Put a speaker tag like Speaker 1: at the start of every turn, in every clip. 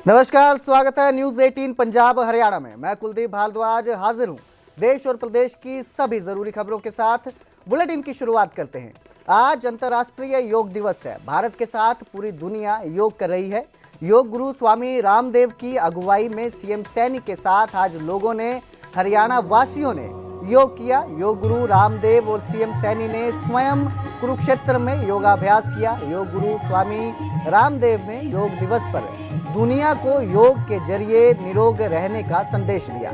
Speaker 1: नमस्कार, स्वागत है न्यूज 18 पंजाब हरियाणा में। मैं कुलदीप भारद्वाज हाजिर हूं देश और प्रदेश की सभी जरूरी खबरों के साथ। बुलेटिन की शुरुआत करते हैं। आज अंतर्राष्ट्रीय योग दिवस है। भारत के साथ पूरी दुनिया योग कर रही है। योग गुरु स्वामी रामदेव की अगुवाई में सीएम सैनी के साथ आज लोगों ने, हरियाणा वासियों ने योग किया। योग गुरु रामदेव और सीएम सैनी ने स्वयं कुरुक्षेत्र में योगाभ्यास किया। योग गुरु स्वामी रामदेव ने योग दिवस पर दुनिया को योग के जरिए निरोग रहने का संदेश दिया।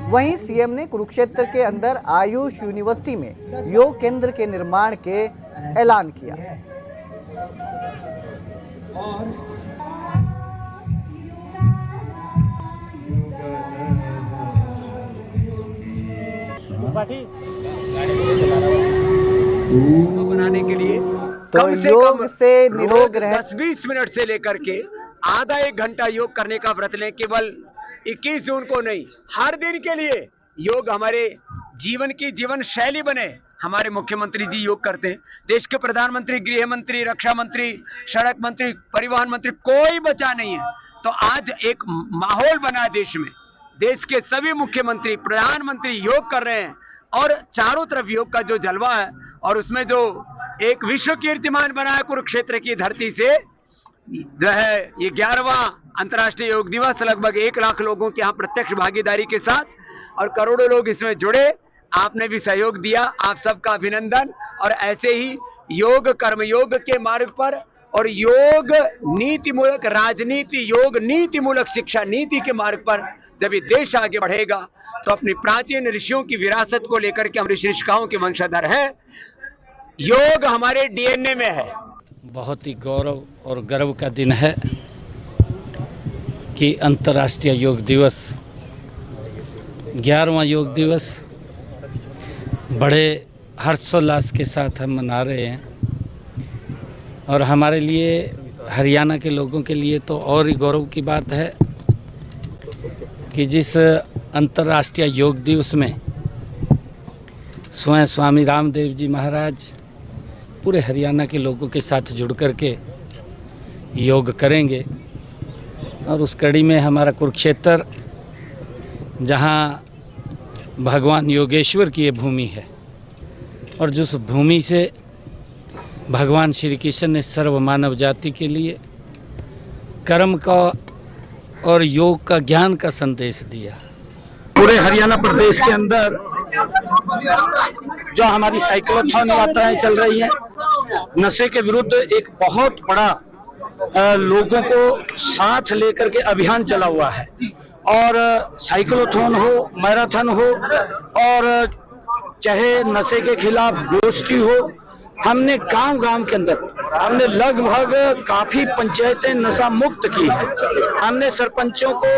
Speaker 1: वहीं सीएम ने कुरुक्षेत्र के अंदर आयुष यूनिवर्सिटी में योग केंद्र के निर्माण के ऐलान किया।
Speaker 2: बनाने के लिए
Speaker 1: तो
Speaker 2: कम से
Speaker 1: योग
Speaker 2: कम
Speaker 1: से निरोग रह
Speaker 2: 10-20 मिनट से लेकर के आधा एक घंटा योग करने का व्रत लें। केवल 21 जून को नहीं, हर दिन के लिए योग हमारे जीवन की जीवन शैली बने। हमारे मुख्यमंत्री जी योग करते हैं, देश के प्रधानमंत्री, गृह मंत्री, रक्षा मंत्री, सड़क मंत्री, परिवहन मंत्री, कोई बचा नहीं है। तो आज एक माहौल बना है देश में। देश के सभी मुख्यमंत्री, प्रधानमंत्री योग कर रहे हैं और चारों तरफ योग का जो जलवा है और उसमें जो एक विश्व कीर्तिमान बना है कुरुक्षेत्र की धरती से, जो है ये 11वां अंतर्राष्ट्रीय योग दिवस। लगभग 1 लाख लोगों के यहाँ प्रत्यक्ष भागीदारी के साथ और करोड़ों लोग इसमें जुड़े। आपने भी सहयोग दिया, आप सबका अभिनंदन। और ऐसे ही योग, कर्म योग के मार्ग पर और योग नीति मूलक राजनीति, योग नीति मूलक शिक्षा नीति के मार्ग पर जब ये देश आगे बढ़ेगा तो अपनी प्राचीन ऋषियों की विरासत को लेकर के हम ऋषि ऋषिकाओं के वंशधर हैं। योग हमारे डीएनए में है।
Speaker 3: बहुत ही गौरव और गर्व का दिन है कि अंतर्राष्ट्रीय योग दिवस, 11वां योग दिवस बड़े हर्षोल्लास के साथ हम मना रहे हैं। और हमारे लिए, हरियाणा के लोगों के लिए तो और ही गौरव की बात है कि जिस अंतर्राष्ट्रीय योग दिवस में स्वयं स्वामी रामदेव जी महाराज पूरे हरियाणा के लोगों के साथ जुड़ कर के योग करेंगे। और उस कड़ी में हमारा कुरुक्षेत्र, जहाँ भगवान योगेश्वर की ये भूमि है और जिस भूमि से भगवान श्री कृष्ण ने सर्व मानव जाति के लिए कर्म का और योग का, ज्ञान का संदेश दिया।
Speaker 4: पूरे हरियाणा प्रदेश के अंदर जो हमारी साइक्लोथॉन यात्राएं चल रही हैं, नशे के विरुद्ध एक बहुत बड़ा लोगों को साथ लेकर के अभियान चला हुआ है। और साइक्लोथॉन हो, मैराथन हो और चाहे नशे के खिलाफ गोष्ठी हो, हमने गांव-गांव के अंदर हमने लगभग काफी पंचायतें नशा मुक्त की है। हमने सरपंचों को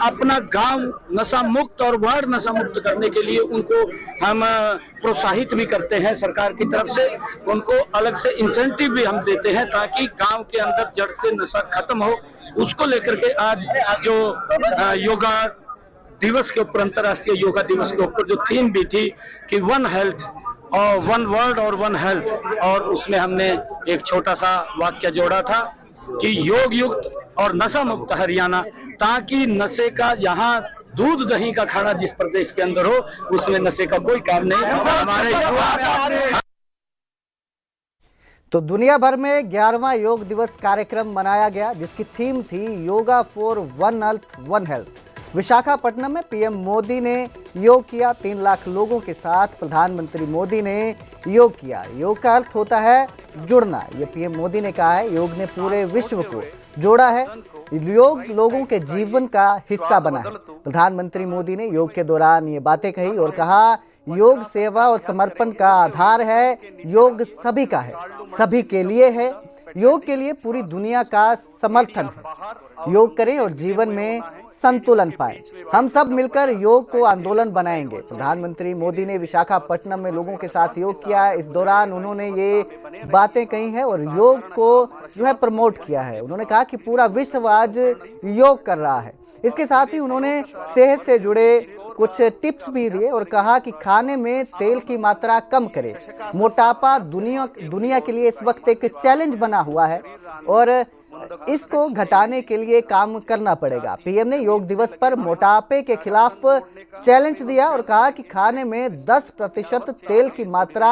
Speaker 4: अपना गांव नशा मुक्त और वार्ड नशा मुक्त करने के लिए उनको हम प्रोत्साहित भी करते हैं। सरकार की तरफ से उनको अलग से इंसेंटिव भी हम देते हैं ताकि गांव के अंदर जड़ से नशा खत्म हो। उसको लेकर के आज जो योगा दिवस के ऊपर, अंतर्राष्ट्रीय योगा दिवस के ऊपर जो थीम भी थी कि 1 हेल्थ और 1 वर्ल्ड और 1 हेल्थ, और उसमें हमने एक छोटा सा वाक्य जोड़ा था कि योग युक्त और नशा मुक्त हरियाणा, ताकि नशे का यहाँ दूध दही का खाना जिस प्रदेश के अंदर हो उसमें नशे का कोई काम नहीं। हमारे
Speaker 1: तो दुनिया भर में 11वां योग दिवस कार्यक्रम मनाया गया, जिसकी थीम थी yoga for 1 earth 1 health. Visakhapatnam में पीएम मोदी ने योग किया। 3 लाख लोगों के साथ प्रधानमंत्री मोदी ने योग किया। योग का अर्थ होता है जुड़ना, ये पीएम मोदी ने कहा है। योग ने पूरे विश्व को जोड़ा है। योग लोगों के जीवन का हिस्सा बना है। प्रधानमंत्री मोदी ने योग के दौरान ये बातें कही और कहा, योग सेवा और समर्पण का आधार है। योग सभी का है, सभी के लिए है। योग के लिए पूरी दुनिया का समर्थन है। योग करें और जीवन में संतुलन पाएं। हम सब मिलकर योग को आंदोलन बनाएंगे। प्रधानमंत्री मोदी ने विशाखापट्टनम में लोगों के साथ योग किया। इस दौरान उन्होंने ये बातें कही हैं और योग को जो है प्रमोट किया है। उन्होंने कहा कि पूरा विश्व आज योग कर रहा है। इसके साथ ही उन्होंने सेहत से जुड़े कुछ टिप्स भी दिए और कहा कि खाने में तेल की मात्रा कम करें। मोटापा दुनिया के लिए इस वक्त एक चैलेंज बना हुआ है और इसको घटाने के लिए काम करना पड़ेगा। पीएम ने योग दिवस पर मोटापे के खिलाफ चैलेंज दिया और कहा कि खाने में 10% तेल की मात्रा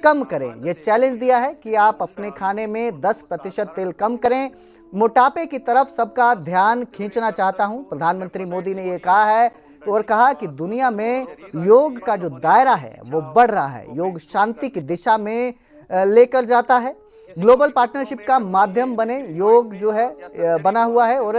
Speaker 1: कम करें। यह चैलेंज दिया है कि आप अपने खाने में 10% तेल कम करें। मोटापे की तरफ सबका ध्यान खींचना चाहता हूं, प्रधानमंत्री मोदी ने यह कहा है और कहा कि दुनिया में योग का जो दायरा है वो बढ़ रहा है। योग शांति की दिशा में लेकर जाता है, ग्लोबल पार्टनरशिप का माध्यम बने। योग जो है बना हुआ है और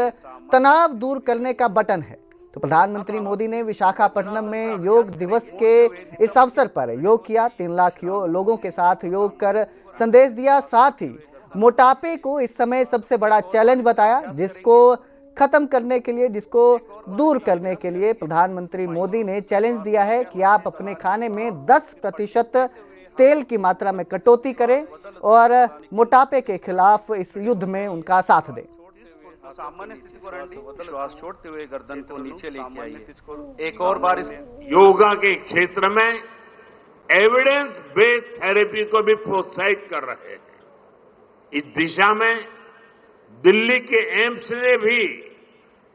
Speaker 1: तनाव दूर करने का बटन है। तो प्रधानमंत्री मोदी ने विशाखापट्टनम में योग दिवस के इस अवसर पर योग किया। 3 लाख लोगों के साथ योग कर संदेश दिया। साथ ही मोटापे को इस समय सबसे बड़ा चैलेंज बताया, जिसको खत्म करने के लिए, जिसको दूर करने के लिए प्रधानमंत्री मोदी ने चैलेंज दिया है कि आप अपने खाने में 10% तेल की मात्रा में कटौती करें और मोटापे के खिलाफ इस युद्ध में उनका साथ दें।
Speaker 5: सामान्य स्थिति को रणदीप श्वास छोड़ते हुए गर्दन को नीचे लेके आइए। एक और बार
Speaker 6: योगा के क्षेत्र में एविडेंस बेस्ड थेरेपी को भी प्रोत्साहित कर रहे हैं। इस दिशा में दिल्ली के एम्स ने भी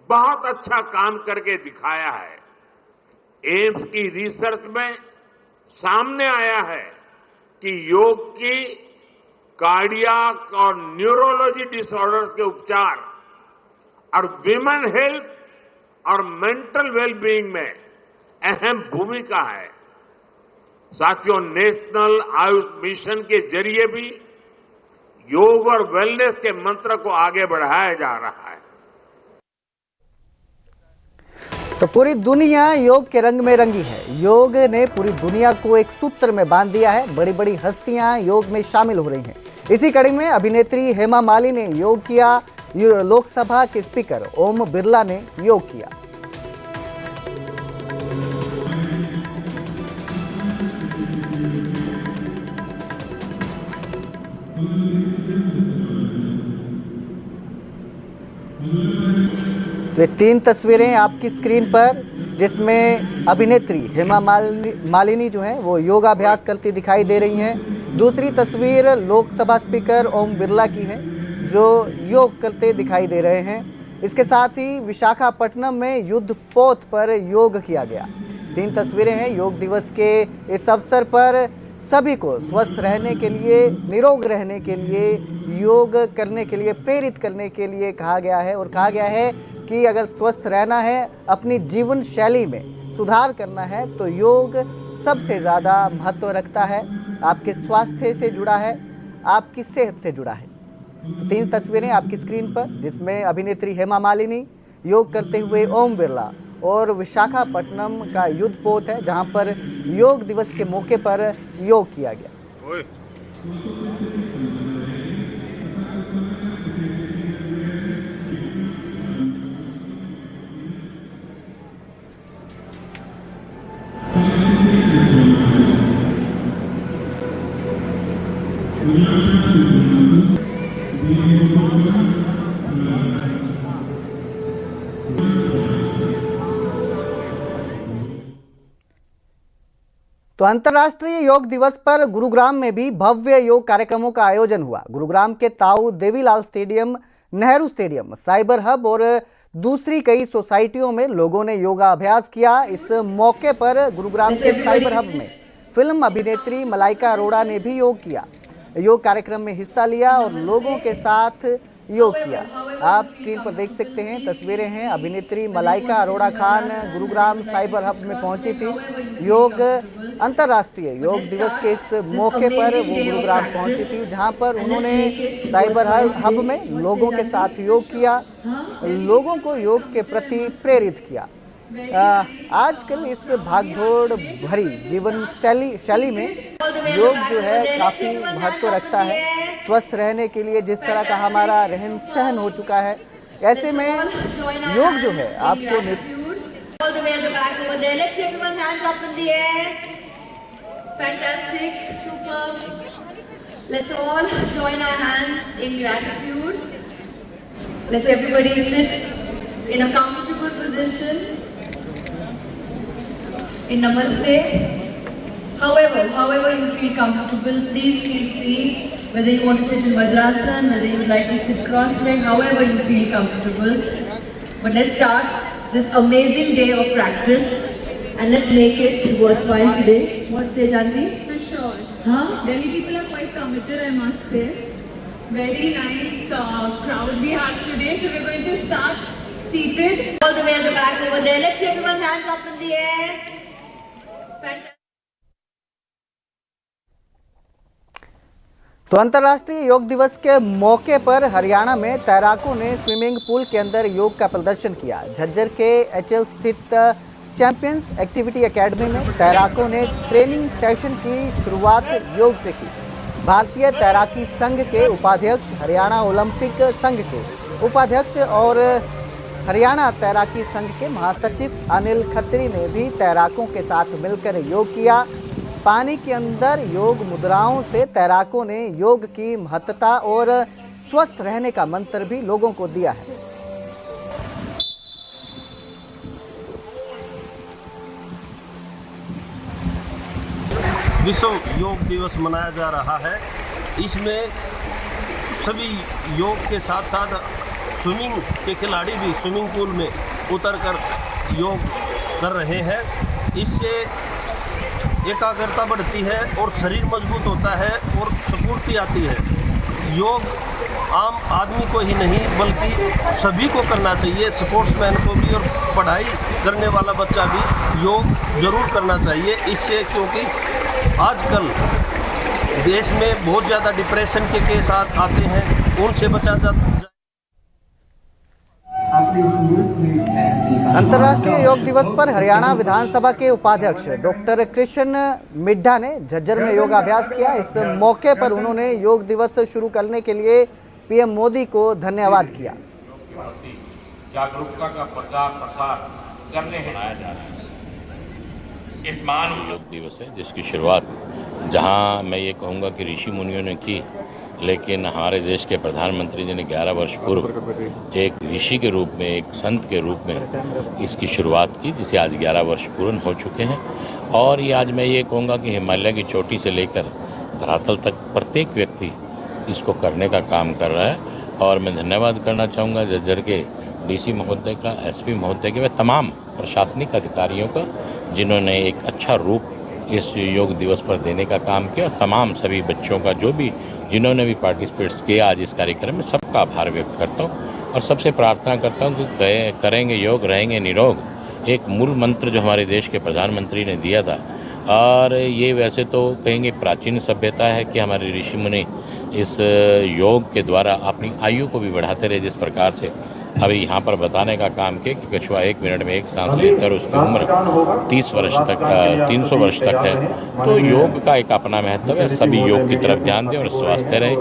Speaker 6: बहुत अच्छा काम करके दिखाया है। एम्स की रिसर्च में सामने आया है कि योग की कार्डियक और न्यूरोलॉजी डिसऑर्डर्स के उपचार और विमेन हेल्थ और मेंटल वेलबीइंग में अहम भूमिका है। साथियों, नेशनल आयुष मिशन के जरिए भी योग और वेलनेस के मंत्र को आगे बढ़ाया जा रहा है।
Speaker 1: तो पूरी दुनिया योग के रंग में रंगी है। योग ने पूरी दुनिया को एक सूत्र में बांध दिया है। बड़ी बड़ी हस्तियां योग में शामिल हो रही हैं। इसी कड़ी में अभिनेत्री हेमा मालिनी ने योग किया। लोकसभा के स्पीकर ओम बिरला ने योग किया। ये 3 तस्वीरें आपकी स्क्रीन पर, जिसमें अभिनेत्री हेमा मालिनी जो है वो योगाभ्यास करती दिखाई दे रही हैं। दूसरी तस्वीर लोकसभा स्पीकर ओम बिरला की है जो योग करते दिखाई दे रहे हैं। इसके साथ ही विशाखापट्टनम में युद्ध पोत पर योग किया गया। 3 तस्वीरें हैं योग दिवस के इस अवसर पर। सभी को स्वस्थ रहने के लिए, निरोग रहने के लिए, योग करने के लिए, प्रेरित करने के लिए कहा गया है और कहा गया है कि अगर स्वस्थ रहना है, अपनी जीवन शैली में सुधार करना है तो योग सबसे ज़्यादा महत्व रखता है। आपके स्वास्थ्य से जुड़ा है, आपकी सेहत से जुड़ा है। तो 3 तस्वीरें आपकी स्क्रीन पर, जिसमें अभिनेत्री हेमा मालिनी योग करते हुए ओम बिरला और विशाखापट्टनम का युद्ध पोत है जहां पर योग दिवस के मौके पर योग किया गया। तो अंतर्राष्ट्रीय योग दिवस पर गुरुग्राम में भी भव्य योग कार्यक्रमों का आयोजन हुआ। गुरुग्राम के ताऊ Devilal stadium, Nehru stadium, cyber hub और दूसरी कई सोसाइटियों में लोगों ने योगाभ्यास किया। इस मौके पर गुरुग्राम के साइबर हब में फिल्म अभिनेत्री मलाइका अरोड़ा ने भी योग किया। योग कार्यक्रम में हिस्सा लिया और लोगों के साथ योग किया। आप स्क्रीन पर देख सकते हैं, तस्वीरें हैं। अभिनेत्री मलाइका अरोड़ा खान गुरुग्राम साइबर हब में पहुंची थी। योग अंतर्राष्ट्रीय योग दिवस के इस मौके पर वो गुरुग्राम पहुंची थी, जहां पर उन्होंने साइबर हब में लोगों के साथ योग किया, लोगों को योग के प्रति प्रेरित किया। आजकल इस भागदौड़ भरी जीवन शैली में योग जो है काफ़ी महत्व रखता है। स्वस्थ रहने के लिए जिस तरह का हमारा रहन सहन हो चुका है, ऐसे में योग जो है आपको
Speaker 7: in namaste. However you feel comfortable, please feel free whether you want to sit in Vajrasan, whether you would like to sit cross-legged, however you feel comfortable. But let's start this amazing day of practice and let's make it worthwhile today. What say, Janvi?
Speaker 8: For sure.
Speaker 7: Huh?
Speaker 8: Delhi people are quite committed, I must say. Very nice crowd we have today. So we're going to start seated.
Speaker 7: All the way at the back over there. Let's see everyone's hands up in the air. Fantastic.
Speaker 1: तो अंतर्राष्ट्रीय योग दिवस के मौके पर हरियाणा में तैराकों ने swimming pool के अंदर योग का प्रदर्शन किया। झज्जर के एचएल स्थित चैंपियंस एक्टिविटी एकेडमी में तैराकों ने ट्रेनिंग सेशन की शुरुआत योग से की। भारतीय तैराकी संघ के उपाध्यक्ष, हरियाणा ओलंपिक संघ के उपाध्यक्ष और हरियाणा तैराकी संघ के महासचिव अनिल खत्री ने भी तैराकों के साथ मिलकर योग किया। पानी के अंदर योग मुद्राओं से तैराकों ने योग की महत्ता और स्वस्थ रहने का मंत्र भी लोगों को दिया है।
Speaker 9: विश्व योग दिवस मनाया जा रहा है। इसमें सभी योग के साथ साथ स्विमिंग के खिलाड़ी भी स्विमिंग पूल में उतरकर योग कर रहे हैं। इससे एकाग्रता बढ़ती है और शरीर मजबूत होता है और स्फूर्ति आती है। योग आम आदमी को ही नहीं बल्कि सभी को करना चाहिए, स्पोर्ट्समैन को भी और पढ़ाई करने वाला बच्चा भी योग जरूर करना चाहिए। इससे क्योंकि आजकल देश में बहुत ज़्यादा डिप्रेशन के केस आते हैं, उनसे बचा जाता।
Speaker 1: अंतर्राष्ट्रीय योग दिवस पर हरियाणा विधानसभा के उपाध्यक्ष डॉक्टर कृष्ण मिड्ढा ने झज्जर में योगाभ्यास किया। इस मौके पर उन्होंने योग दिवस शुरू करने के लिए पीएम मोदी को धन्यवाद किया।
Speaker 10: जागरूकता का प्रचार प्रसार करने मनाया जा रहा है। इस महान योग दिवस है जिसकी शुरुआत जहां मैं ये कहूँगा कि ऋषि मुनियों ने की, लेकिन हमारे देश के प्रधानमंत्री जी ने 11 वर्ष पूर्व एक ऋषि के रूप में, एक संत के रूप में इसकी शुरुआत की, जिसे आज 11 वर्ष पूर्ण हो चुके हैं। और ये आज मैं ये कहूँगा कि हिमालय की चोटी से लेकर धरातल तक प्रत्येक व्यक्ति इसको करने का काम कर रहा है। और मैं धन्यवाद करना चाहूँगा झज्जर के डीसी महोदय का, एसपी महोदय के, व तमाम प्रशासनिक अधिकारियों का, जिन्होंने एक अच्छा रूप इस योग दिवस पर देने का काम किया। और तमाम सभी बच्चों का जिन्होंने भी पार्टिसिपेट्स किया आज इस कार्यक्रम में, सबका आभार व्यक्त करता हूँ। और सबसे प्रार्थना करता हूँ कि करेंगे योग रहेंगे निरोग, एक मूल मंत्र जो हमारे देश के प्रधानमंत्री ने दिया था। और ये वैसे तो कहेंगे प्राचीन सभ्यता है कि हमारे ऋषि मुनि इस योग के द्वारा अपनी आयु को भी बढ़ाते रहे। जिस प्रकार से अभी यहाँ पर बताने का काम किया कि कछुआ 1 मिनट में एक सांस लेकर उसकी उम्र 30 वर्ष तक 300 वर्ष तक है। तो योग का एक अपना महत्व है। सभी योग की तरफ ध्यान दें और स्वस्थ रहें।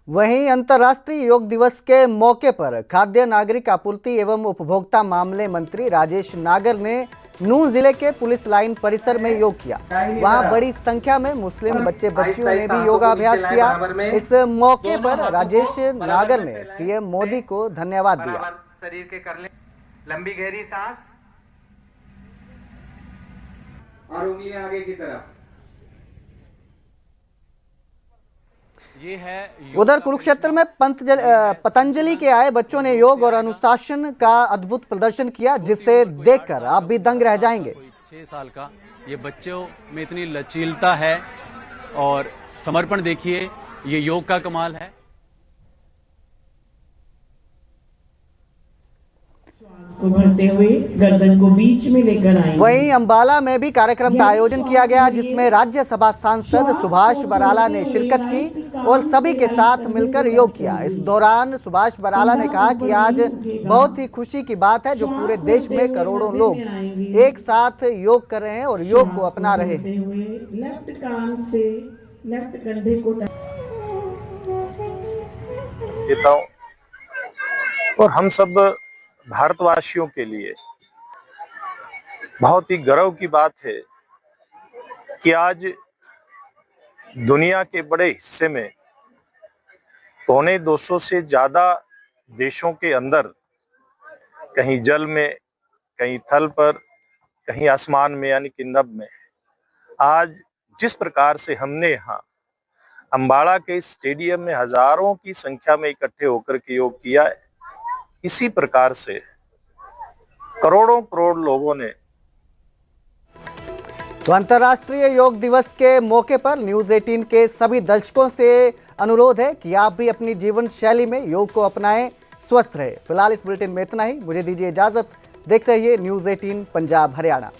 Speaker 1: वहीं अंतर्राष्ट्रीय योग दिवस के मौके पर खाद्य नागरिक आपूर्ति एवं उपभोक्ता मामले मंत्री राजेश नागर ने नूंह जिले के पुलिस लाइन परिसर में योग किया। वहां बड़ी संख्या में मुस्लिम बच्चे बच्चियों ने भी योगाभ्यास किया। इस मौके पर राजेश नागर ने पीएम मोदी को धन्यवाद दिया।
Speaker 11: शरीर के कर ले लंबी गहरी सांस और उंगलियां आगे की तरफ। ये है
Speaker 1: उधर कुरुक्षेत्र में पतंजलि के आए बच्चों ने योग और अनुशासन का अद्भुत प्रदर्शन किया, जिसे देखकर आप भी दंग रह जाएंगे।
Speaker 12: 6 साल का ये बच्चों में इतनी लचीलता है और समर्पण देखिए, ये योग का कमाल है।
Speaker 13: को भरते हुए गर्दन को बीच में लेकर आएंगे।
Speaker 1: वहीं अंबाला में भी कार्यक्रम का आयोजन किया गया, जिसमें राज्यसभा सांसद सुभाष बराला ने शिरकत की और सभी के साथ मिलकर योग किया। इस दौरान सुभाष बराला ने कहा कि आज बहुत ही खुशी की बात है जो पूरे देश में करोड़ों लोग एक साथ योग कर रहे हैं और योग को अपना रहे हैं।
Speaker 13: लेफ्ट कान से लेफ्ट कंधे को
Speaker 14: और हम सब भारतवासियों के लिए बहुत ही गर्व की बात है कि आज दुनिया के बड़े हिस्से में 250 से ज्यादा देशों के अंदर कहीं जल में, कहीं थल पर, कहीं आसमान में यानी कि नभ में, आज जिस प्रकार से हमने यहाँ अंबाड़ा के स्टेडियम में हजारों की संख्या में इकट्ठे होकर के योग किया है। इसी प्रकार से करोड़ों करोड़ लोगों ने।
Speaker 1: तो अंतर्राष्ट्रीय योग दिवस के मौके पर न्यूज़ 18 के सभी दर्शकों से अनुरोध है कि आप भी अपनी जीवन शैली में योग को अपनाएं, स्वस्थ रहे। फिलहाल इस बुलेटिन में इतना ही। मुझे दीजिए इजाजत। देखते रहिए न्यूज़ 18 पंजाब हरियाणा।